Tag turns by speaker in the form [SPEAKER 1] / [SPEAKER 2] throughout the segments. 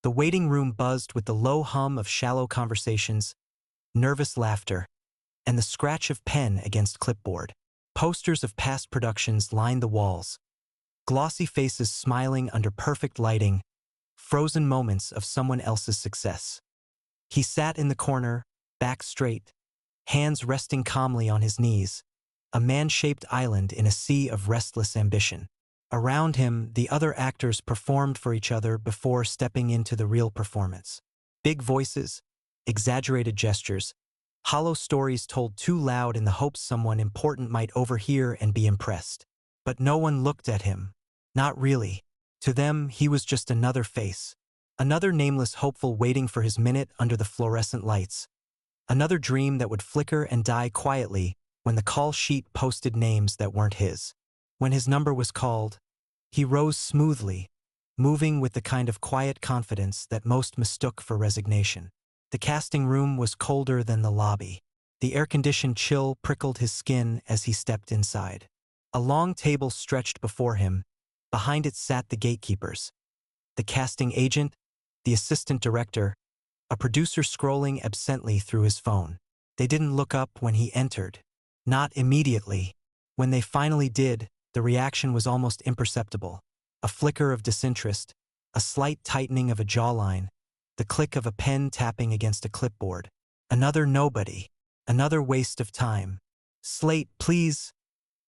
[SPEAKER 1] The waiting room buzzed with the low hum of shallow conversations, nervous laughter, and the scratch of pen against clipboard. Posters of past productions lined the walls, glossy faces smiling under perfect lighting, frozen moments of someone else's success. He sat in the corner, back straight, hands resting calmly on his knees, a man-shaped island in a sea of restless ambition. Around him, the other actors performed for each other before stepping into the real performance. Big voices, exaggerated gestures, hollow stories told too loud in the hopes someone important might overhear and be impressed. But no one looked at him. Not really. To them, he was just another face. Another nameless hopeful waiting for his minute under the fluorescent lights. Another dream that would flicker and die quietly when the call sheet posted names that weren't his. When his number was called, he rose smoothly, moving with the kind of quiet confidence that most mistook for resignation. The casting room was colder than the lobby. The air-conditioned chill prickled his skin as he stepped inside. A long table stretched before him. Behind it sat the gatekeepers. The casting agent, the assistant director, a producer scrolling absently through his phone. They didn't look up when he entered. Not immediately. When they finally did, the reaction was almost imperceptible. A flicker of disinterest, a slight tightening of a jawline, the click of a pen tapping against a clipboard. Another nobody. Another waste of time. "Slate, please,"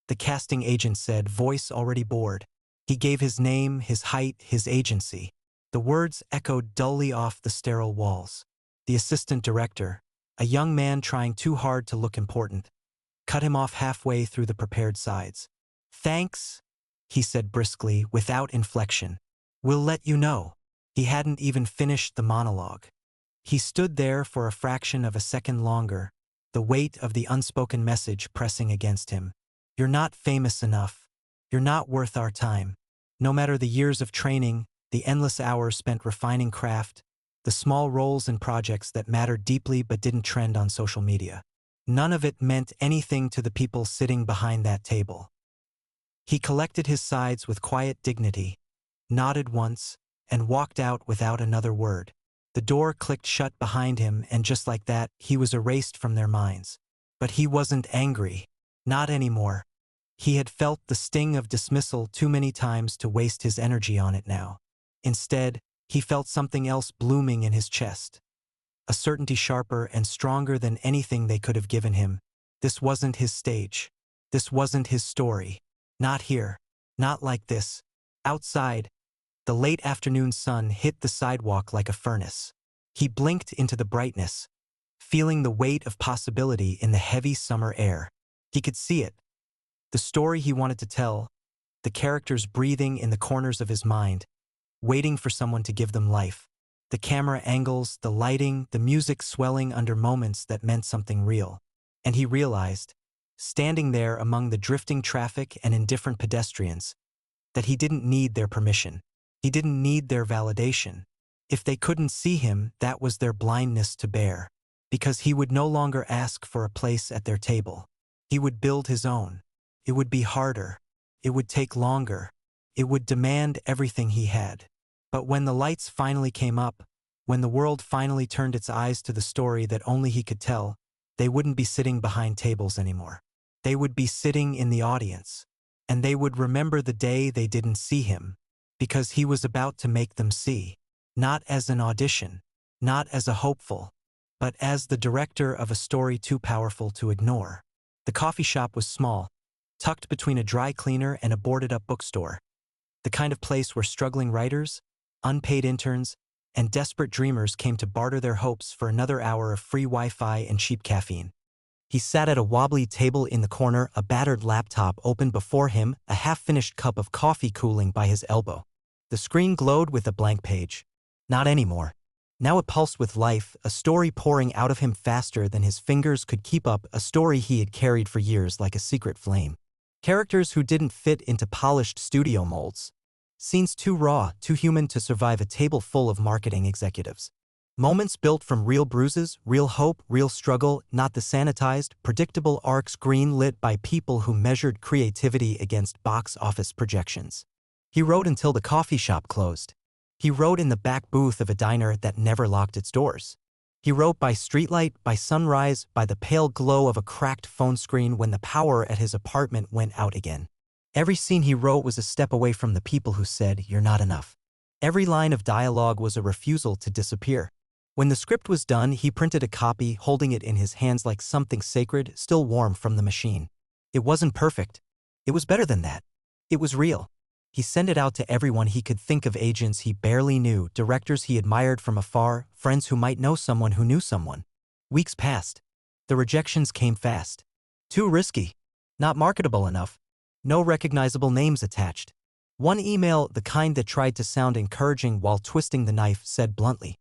[SPEAKER 1] the casting agent said, voice already bored. He gave his name, his height, his agency. The words echoed dully off the sterile walls. The assistant director, a young man trying too hard to look important, cut him off halfway through the prepared sides. "Thanks," he said briskly, without inflection. "We'll let you know." He hadn't even finished the monologue. He stood there for a fraction of a second longer, the weight of the unspoken message pressing against him. "You're not famous enough. You're not worth our time." No matter the years of training, the endless hours spent refining craft, the small roles in projects that mattered deeply but didn't trend on social media. None of it meant anything to the people sitting behind that table. He collected his sides with quiet dignity, nodded once, and walked out without another word. The door clicked shut behind him, and just like that, he was erased from their minds. But he wasn't angry. Not anymore. He had felt the sting of dismissal too many times to waste his energy on it now. Instead, he felt something else blooming in his chest. A certainty sharper and stronger than anything they could have given him. This wasn't his stage. This wasn't his story. Not here. Not like this. Outside, the late afternoon sun hit the sidewalk like a furnace. He blinked into the brightness, feeling the weight of possibility in the heavy summer air. He could see it. The story he wanted to tell, the characters breathing in the corners of his mind, waiting for someone to give them life. The camera angles, the lighting, the music swelling under moments that meant something real. And he realized, standing there among the drifting traffic and indifferent pedestrians, that he didn't need their permission. He didn't need their validation. If they couldn't see him, that was their blindness to bear. Because he would no longer ask for a place at their table. He would build his own. It would be harder. It would take longer. It would demand everything he had. But when the lights finally came up, when the world finally turned its eyes to the story that only he could tell, they wouldn't be sitting behind tables anymore. They would be sitting in the audience. And they would remember the day they didn't see him, because he was about to make them see. Not as an audition, not as a hopeful, but as the director of a story too powerful to ignore. The coffee shop was small, tucked between a dry cleaner and a boarded-up bookstore. The kind of place where struggling writers, unpaid interns, and desperate dreamers came to barter their hopes for another hour of free Wi-Fi and cheap caffeine. He sat at a wobbly table in the corner, a battered laptop open before him, a half-finished cup of coffee cooling by his elbow. The screen glowed with a blank page. Not anymore. Now it pulsed with life, a story pouring out of him faster than his fingers could keep up, a story he had carried for years like a secret flame. Characters who didn't fit into polished studio molds. Scenes too raw, too human to survive a table full of marketing executives. Moments built from real bruises, real hope, real struggle, not the sanitized, predictable arcs green-lit by people who measured creativity against box office projections. He wrote until the coffee shop closed. He wrote in the back booth of a diner that never locked its doors. He wrote by streetlight, by sunrise, by the pale glow of a cracked phone screen when the power at his apartment went out again. Every scene he wrote was a step away from the people who said, "You're not enough." Every line of dialogue was a refusal to disappear. When the script was done, he printed a copy, holding it in his hands like something sacred, still warm from the machine. It wasn't perfect. It was better than that. It was real. He sent it out to everyone he could think of, agents he barely knew, directors he admired from afar, friends who might know someone who knew someone. Weeks passed. The rejections came fast. Too risky. Not marketable enough. No recognizable names attached. One email, the kind that tried to sound encouraging while twisting the knife, said bluntly,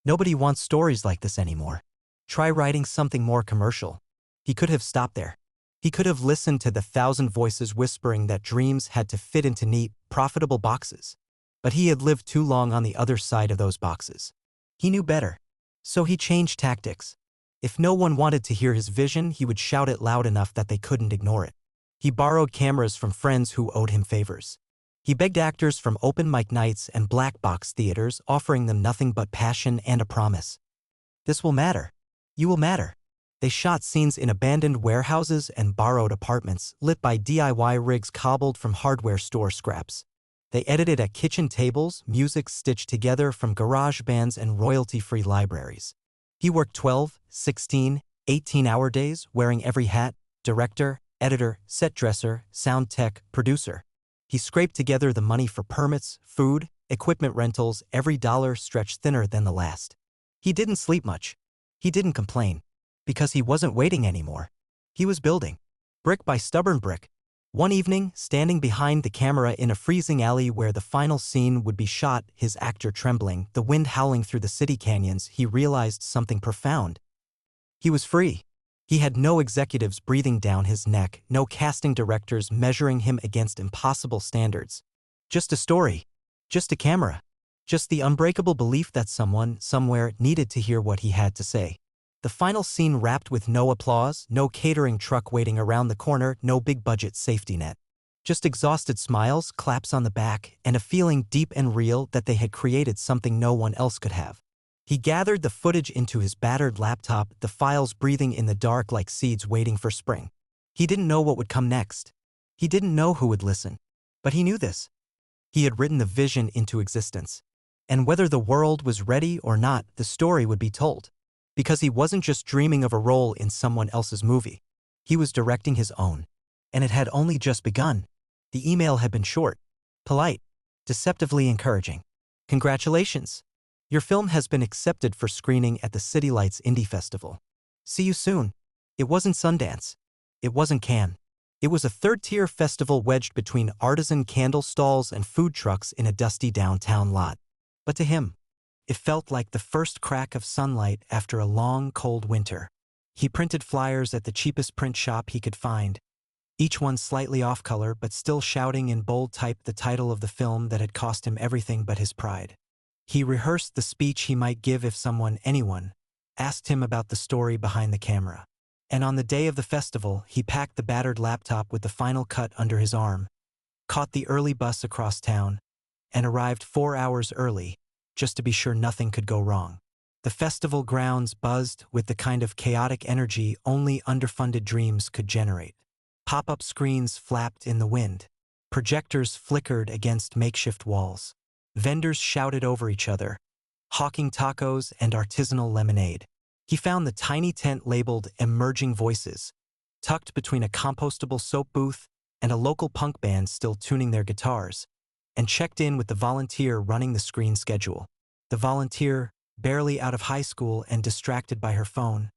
[SPEAKER 1] "Nobody wants stories like this anymore. Try writing something more commercial." He could have stopped there. He could have listened to the 1,000 voices whispering that dreams had to fit into neat, profitable boxes. But he had lived too long on the other side of those boxes. He knew better. So he changed tactics. If no one wanted to hear his vision, he would shout it loud enough that they couldn't ignore it. He borrowed cameras from friends who owed him favors. He begged actors from open mic nights and black box theaters, offering them nothing but passion and a promise. "This will matter. You will matter." They shot scenes in abandoned warehouses and borrowed apartments, lit by DIY rigs cobbled from hardware store scraps. They edited at kitchen tables, music stitched together from garage bands and royalty-free libraries. He worked 12, 16, 18-hour days, wearing every hat: director, editor, set dresser, sound tech, producer. He scraped together the money for permits, food, equipment rentals, every dollar stretched thinner than the last. He didn't sleep much. He didn't complain. Because he wasn't waiting anymore. He was building. Brick by stubborn brick. One evening, standing behind the camera in a freezing alley where the final scene would be shot, his actor trembling, the wind howling through the city canyons, he realized something profound. He was free. He had no executives breathing down his neck, no casting directors measuring him against impossible standards. Just a story. Just a camera. Just the unbreakable belief that someone, somewhere, needed to hear what he had to say. The final scene wrapped with no applause, no catering truck waiting around the corner, no big-budget safety net. Just exhausted smiles, claps on the back, and a feeling deep and real that they had created something no one else could have. He gathered the footage into his battered laptop, the files breathing in the dark like seeds waiting for spring. He didn't know what would come next. He didn't know who would listen. But he knew this. He had written the vision into existence. And whether the world was ready or not, the story would be told. Because he wasn't just dreaming of a role in someone else's movie. He was directing his own. And it had only just begun. The email had been short, polite, deceptively encouraging. "Congratulations. Your film has been accepted for screening at the City Lights Indie Festival. See you soon." It wasn't Sundance. It wasn't Cannes. It was a third-tier festival wedged between artisan candle stalls and food trucks in a dusty downtown lot. But to him, it felt like the first crack of sunlight after a long, cold winter. He printed flyers at the cheapest print shop he could find, each one slightly off-color but still shouting in bold type the title of the film that had cost him everything but his pride. He rehearsed the speech he might give if anyone, asked him about the story behind the camera. And on the day of the festival, he packed the battered laptop with the final cut under his arm, caught the early bus across town, and arrived 4 hours early, just to be sure nothing could go wrong. The festival grounds buzzed with the kind of chaotic energy only underfunded dreams could generate. Pop-up screens flapped in the wind. Projectors flickered against makeshift walls. Vendors shouted over each other, hawking tacos and artisanal lemonade. He found the tiny tent labeled "Emerging Voices," tucked between a compostable soap booth and a local punk band still tuning their guitars, and checked in with the volunteer running the screen schedule. The volunteer, barely out of high school and distracted by her phone,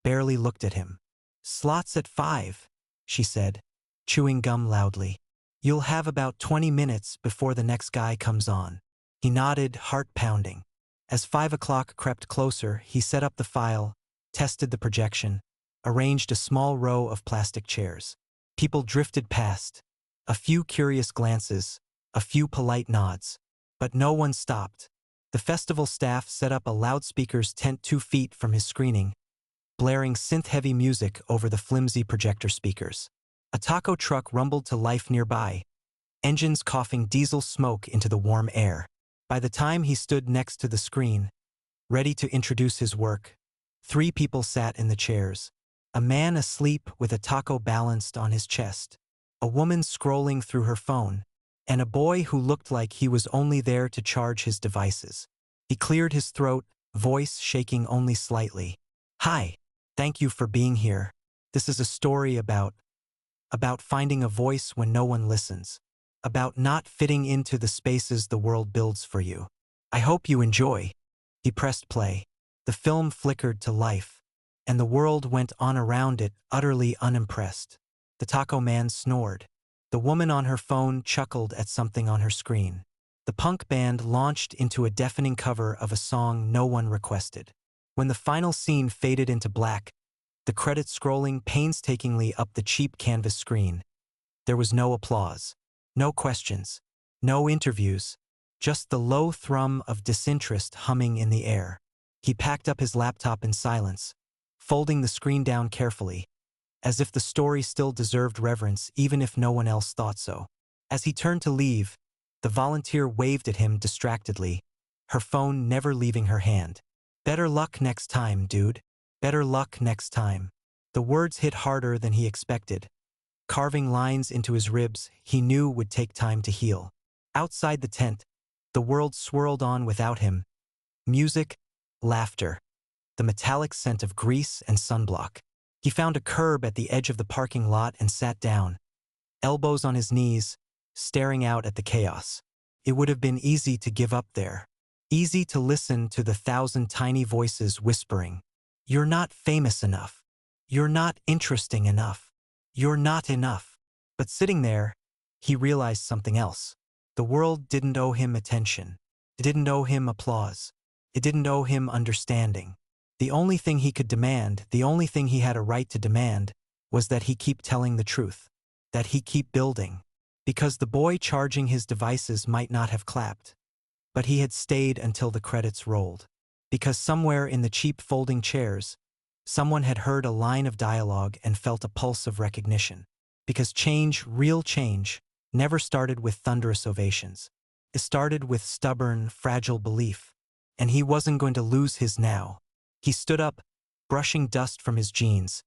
[SPEAKER 1] barely looked at him. "Slots at 5, she said, chewing gum loudly. "You'll have about 20 minutes before the next guy comes on." He nodded, heart pounding. As 5 o'clock crept closer, he set up the file, tested the projection, arranged a small row of plastic chairs. People drifted past, a few curious glances, a few polite nods. But no one stopped. The festival staff set up a loudspeakers tent 2 feet from his screening, blaring synth-heavy music over the flimsy projector speakers. A taco truck rumbled to life nearby, engines coughing diesel smoke into the warm air. By the time he stood next to the screen, ready to introduce his work, 3 people sat in the chairs. A man asleep with a taco balanced on his chest, a woman scrolling through her phone, and a boy who looked like he was only there to charge his devices. He cleared his throat, voice shaking only slightly. "Hi, thank you for being here. This is a story about finding a voice when no one listens, about not fitting into the spaces the world builds for you. I hope you enjoy." He pressed play. The film flickered to life, and the world went on around it, utterly unimpressed. The taco man snored. The woman on her phone chuckled at something on her screen. The punk band launched into a deafening cover of a song no one requested. When the final scene faded into black, the credits scrolling painstakingly up the cheap canvas screen, there was no applause, no questions, no interviews, just the low thrum of disinterest humming in the air. He packed up his laptop in silence, folding the screen down carefully, as if the story still deserved reverence even if no one else thought so. As he turned to leave, the volunteer waved at him distractedly, her phone never leaving her hand. "Better luck next time, dude. Better luck next time." The words hit harder than he expected, carving lines into his ribs he knew would take time to heal. Outside the tent, the world swirled on without him. Music, laughter, the metallic scent of grease and sunblock. He found a curb at the edge of the parking lot and sat down, elbows on his knees, staring out at the chaos. It would have been easy to give up there. Easy to listen to the 1,000 tiny voices whispering, "You're not famous enough. You're not interesting enough. You're not enough." But sitting there, he realized something else. The world didn't owe him attention. It didn't owe him applause. It didn't owe him understanding. The only thing he could demand, the only thing he had a right to demand, was that he keep telling the truth, that he keep building. Because the boy charging his devices might not have clapped, but he had stayed until the credits rolled. Because somewhere in the cheap folding chairs, someone had heard a line of dialogue and felt a pulse of recognition. Because change, real change, never started with thunderous ovations. It started with stubborn, fragile belief. And he wasn't going to lose his now. He stood up, brushing dust from his jeans,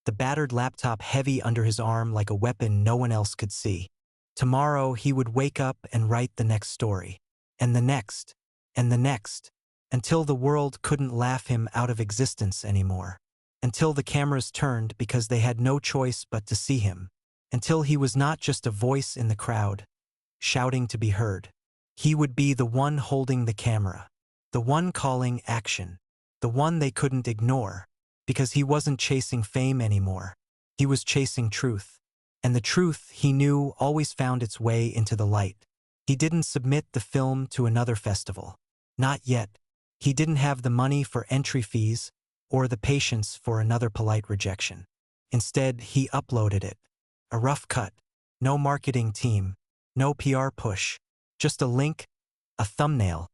[SPEAKER 1] the battered laptop heavy under his arm like a weapon no one else could see. Tomorrow he would wake up and write the next story. And the next. And the next. Until the world couldn't laugh him out of existence anymore. Until the cameras turned because they had no choice but to see him. Until he was not just a voice in the crowd, shouting to be heard. He would be the one holding the camera. The one calling action. The one they couldn't ignore. Because he wasn't chasing fame anymore. He was chasing truth. And the truth, he knew, always found its way into the light. He didn't submit the film to another festival. Not yet. He didn't have the money for entry fees or the patience for another polite rejection. Instead, he uploaded it. A rough cut. No marketing team. No PR push. Just a link, a thumbnail,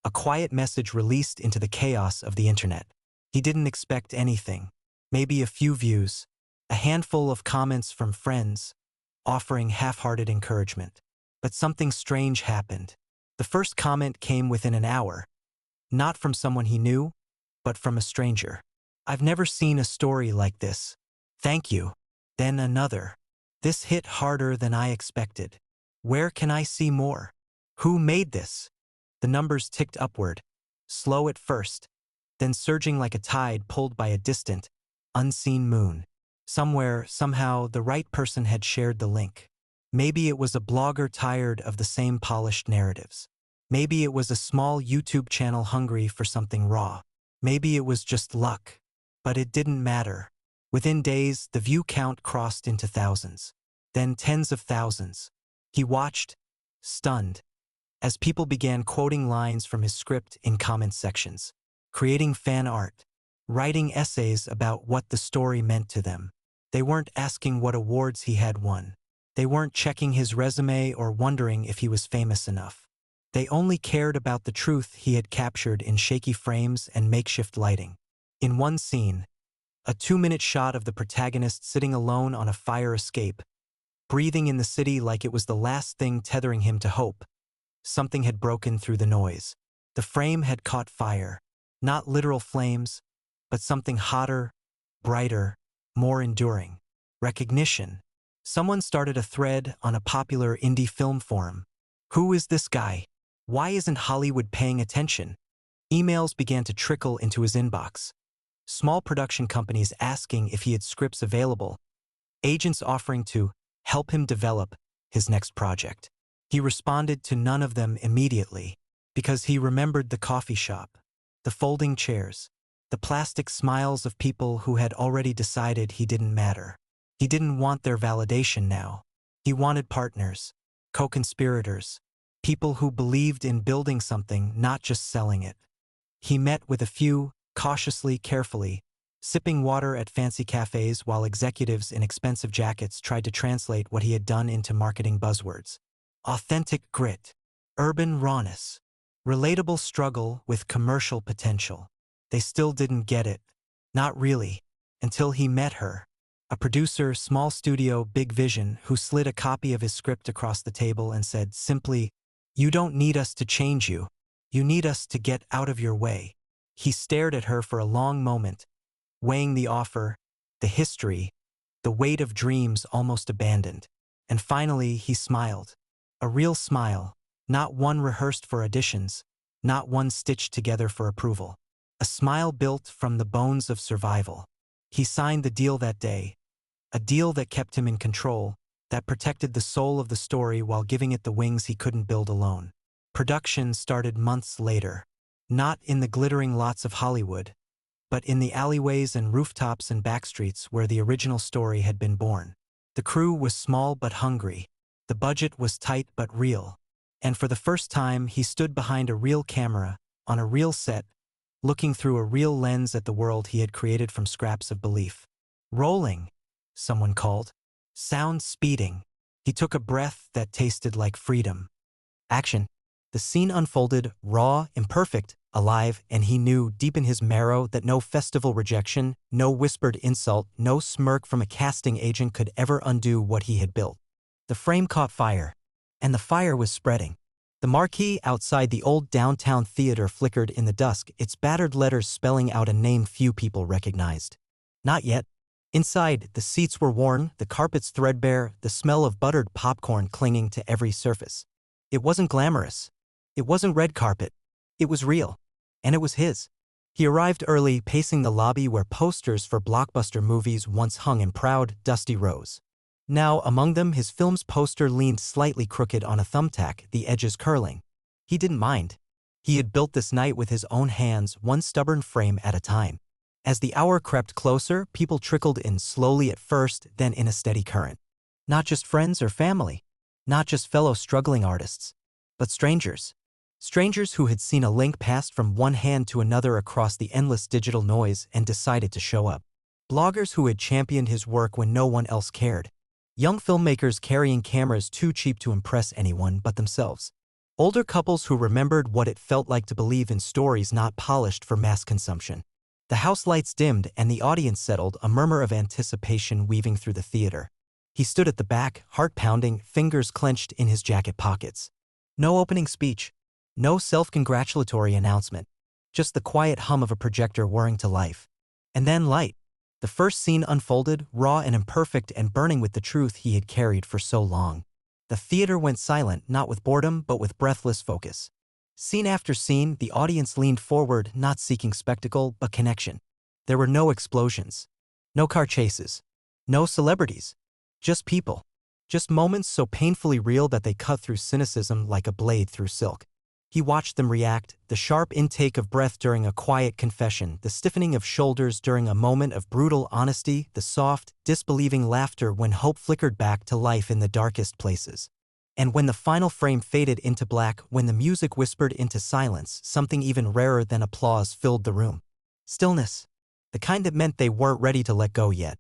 [SPEAKER 1] a quiet message released into the chaos of the internet. He didn't expect anything. Maybe a few views, a handful of comments from friends, offering half-hearted encouragement. But something strange happened. The first comment came within an hour. Not from someone he knew, but from a stranger. "I've never seen a story like this. Thank you." Then another. "This hit harder than I expected. Where can I see more? Who made this?" The numbers ticked upward, slow at first, then surging like a tide pulled by a distant, unseen moon. Somewhere, somehow, the right person had shared the link. Maybe it was a blogger tired of the same polished narratives. Maybe it was a small YouTube channel hungry for something raw. Maybe it was just luck. But it didn't matter. Within days, the view count crossed into thousands. Then tens of thousands. He watched, stunned, as people began quoting lines from his script in comment sections, creating fan art, writing essays about what the story meant to them. They weren't asking what awards he had won. They weren't checking his resume or wondering if he was famous enough. They only cared about the truth he had captured in shaky frames and makeshift lighting. In one scene, a 2-minute shot of the protagonist sitting alone on a fire escape, breathing in the city like it was the last thing tethering him to hope, Something had broken through the noise. The frame had caught fire. Not literal flames, but something hotter, brighter, more enduring. Recognition. Someone started a thread on a popular indie film forum. Who is this guy? Why isn't Hollywood paying attention? Emails began to trickle into his inbox. Small production companies asking if he had scripts available. Agents offering to help him develop his next project. He responded to none of them immediately because he remembered the coffee shop, the folding chairs, the plastic smiles of people who had already decided he didn't matter. He didn't want their validation now. He wanted partners, co-conspirators, people who believed in building something, not just selling it. He met with a few, cautiously, carefully, sipping water at fancy cafes while executives in expensive jackets tried to translate what he had done into marketing buzzwords. Authentic grit, urban rawness, relatable struggle with commercial potential. They still didn't get it. Not really, until he met her. A producer, small studio, big vision, who slid a copy of his script across the table and said simply, "You don't need us to change you. You need us to get out of your way." He stared at her for a long moment, weighing the offer, the history, the weight of dreams almost abandoned. And finally, he smiled. A real smile, not one rehearsed for auditions, not one stitched together for approval. A smile built from the bones of survival. He signed the deal that day, a deal that kept him in control, that protected the soul of the story while giving it the wings he couldn't build alone. Production started months later, not in the glittering lots of Hollywood, but in the alleyways and rooftops and backstreets where the original story had been born. The crew was small but hungry. The budget was tight but real. And for the first time, he stood behind a real camera, on a real set, looking through a real lens at the world he had created from scraps of belief. "Rolling," someone called. Sound speeding. He took a breath that tasted like freedom. Action. The scene unfolded, raw, imperfect, alive, and he knew deep in his marrow that no festival rejection, no whispered insult, no smirk from a casting agent could ever undo what he had built. The frame caught fire, and the fire was spreading. The marquee outside the old downtown theater flickered in the dusk, its battered letters spelling out a name few people recognized. Not yet. Inside, the seats were worn, the carpets threadbare, the smell of buttered popcorn clinging to every surface. It wasn't glamorous. It wasn't red carpet. It was real. And it was his. He arrived early, pacing the lobby where posters for blockbuster movies once hung in proud, dusty rows. Now, among them, his film's poster leaned slightly crooked on a thumbtack, the edges curling. He didn't mind. He had built this night with his own hands, one stubborn frame at a time. As the hour crept closer, people trickled in slowly at first, then in a steady current. Not just friends or family. Not just fellow struggling artists. But strangers. Strangers who had seen a link passed from one hand to another across the endless digital noise and decided to show up. Bloggers who had championed his work when no one else cared. Young filmmakers carrying cameras too cheap to impress anyone but themselves. Older couples who remembered what it felt like to believe in stories not polished for mass consumption. The house lights dimmed and the audience settled, a murmur of anticipation weaving through the theater. He stood at the back, heart pounding, fingers clenched in his jacket pockets. No opening speech. No self-congratulatory announcement. Just the quiet hum of a projector whirring to life. And then light. The first scene unfolded, raw and imperfect and burning with the truth he had carried for so long. The theater went silent, not with boredom, but with breathless focus. Scene after scene, the audience leaned forward, not seeking spectacle, but connection. There were no explosions. No car chases. No celebrities. Just people. Just moments so painfully real that they cut through cynicism like a blade through silk. He watched them react, the sharp intake of breath during a quiet confession, the stiffening of shoulders during a moment of brutal honesty, the soft, disbelieving laughter when hope flickered back to life in the darkest places. And when the final frame faded into black, when the music whispered into silence, something even rarer than applause filled the room. Stillness. The kind that meant they weren't ready to let go yet.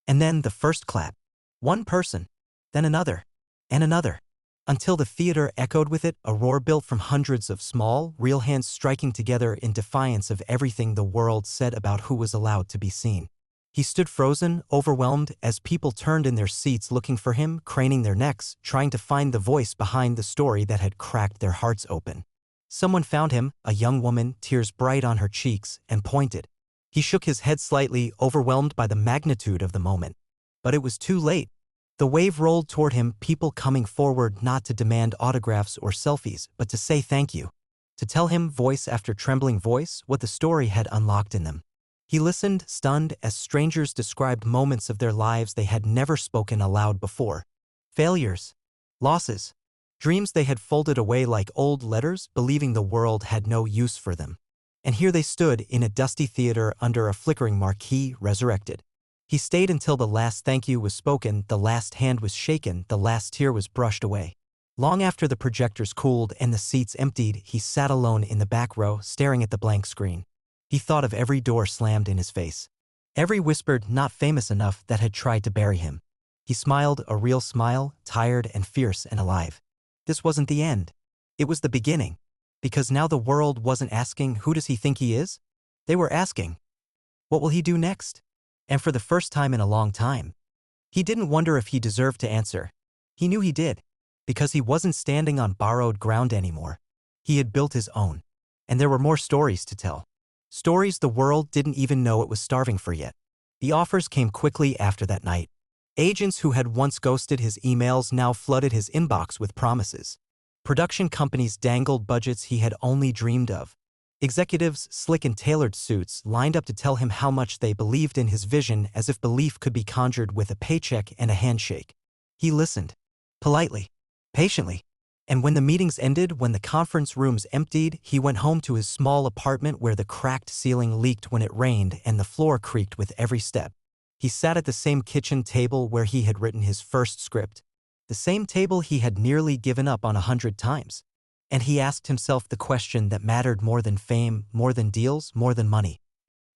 [SPEAKER 1] And then the first clap. One person. Then another. And another. Until the theater echoed with it, a roar built from hundreds of small, real hands striking together in defiance of everything the world said about who was allowed to be seen. He stood frozen, overwhelmed, as people turned in their seats looking for him, craning their necks, trying to find the voice behind the story that had cracked their hearts open. Someone found him, a young woman, tears bright on her cheeks, and pointed. He shook his head slightly, overwhelmed by the magnitude of the moment. But it was too late. The wave rolled toward him, people coming forward not to demand autographs or selfies, but to say thank you. To tell him, voice after trembling voice, what the story had unlocked in them. He listened, stunned, as strangers described moments of their lives they had never spoken aloud before. Failures. Losses. Dreams they had folded away like old letters, believing the world had no use for them. And here they stood, in a dusty theater under a flickering marquee, resurrected. He stayed until the last thank you was spoken, the last hand was shaken, the last tear was brushed away. Long after the projectors cooled and the seats emptied, he sat alone in the back row, staring at the blank screen. He thought of every door slammed in his face. Every whispered not famous enough that had tried to bury him. He smiled, a real smile, tired and fierce and alive. This wasn't the end. It was the beginning. Because now the world wasn't asking, who does he think he is? They were asking, what will he do next? And for the first time in a long time, he didn't wonder if he deserved to answer. He knew he did. Because he wasn't standing on borrowed ground anymore. He had built his own. And there were more stories to tell. Stories the world didn't even know it was starving for yet. The offers came quickly after that night. Agents who had once ghosted his emails now flooded his inbox with promises. Production companies dangled budgets he had only dreamed of. Executives, slick in tailored suits, lined up to tell him how much they believed in his vision, as if belief could be conjured with a paycheck and a handshake. He listened. Politely. Patiently. And when the meetings ended, when the conference rooms emptied, he went home to his small apartment where the cracked ceiling leaked when it rained and the floor creaked with every step. He sat at the same kitchen table where he had written his first script. The same table he had nearly given up on 100 times. And he asked himself the question that mattered more than fame, more than deals, more than money.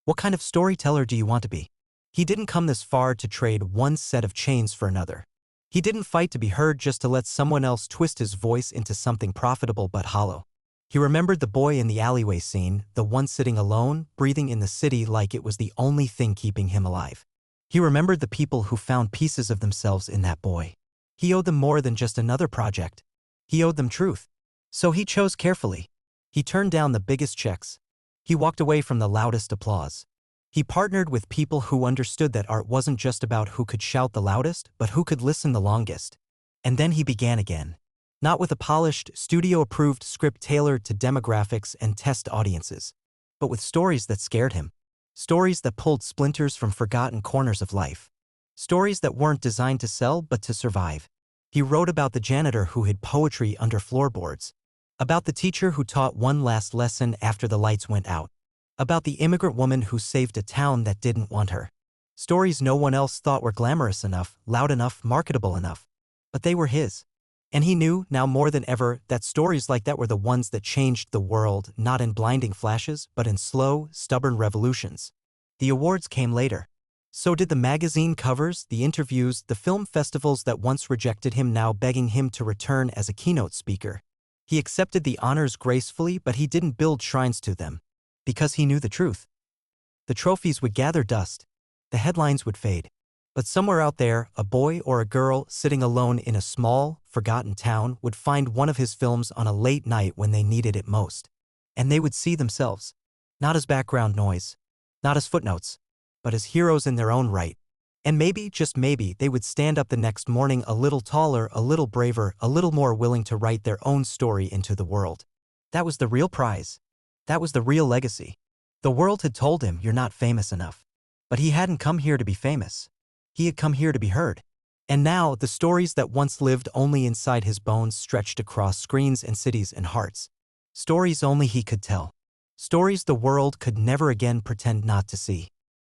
[SPEAKER 1] What kind of storyteller do you want to be? He didn't come this far to trade one set of chains for another. He didn't fight to be heard just to let someone else twist his voice into something profitable but hollow. He remembered the boy in the alleyway scene, the one sitting alone, breathing in the city like it was the only thing keeping him alive. He remembered the people who found pieces of themselves in that boy. He owed them more than just another project. He owed them truth. So he chose carefully. He turned down the biggest checks. He walked away from the loudest applause. He partnered with people who understood that art wasn't just about who could shout the loudest, but who could listen the longest. And then he began again. Not with a polished, studio-approved script tailored to demographics and test audiences, but with stories that scared him. Stories that pulled splinters from forgotten corners of life. Stories that weren't designed to sell but to survive. He wrote about the janitor who hid poetry under floorboards. About the teacher who taught one last lesson after the lights went out. About the immigrant woman who saved a town that didn't want her. Stories no one else thought were glamorous enough, loud enough, marketable enough. But they were his. And he knew, now more than ever, that stories like that were the ones that changed the world, not in blinding flashes, but in slow, stubborn revolutions. The awards came later. So did the magazine covers, the interviews, the film festivals that once rejected him now begging him to return as a keynote speaker. He accepted the honors gracefully, but he didn't build shrines to them. Because he knew the truth. The trophies would gather dust. The headlines would fade. But somewhere out there, a boy or a girl sitting alone in a small, forgotten town would find one of his films on a late night when they needed it most. And they would see themselves. Not as background noise. Not as footnotes. But as heroes in their own right. And maybe, just maybe, they would stand up the next morning a little taller, a little braver, a little more willing to write their own story into the world. That was the real prize. That was the real legacy. The world had told him, you're not famous enough. But he hadn't come here to be famous. He had come here to be heard. And now, the stories that once lived only inside his bones stretched across screens and cities and hearts. Stories only he could tell. Stories the world could never again pretend not to see.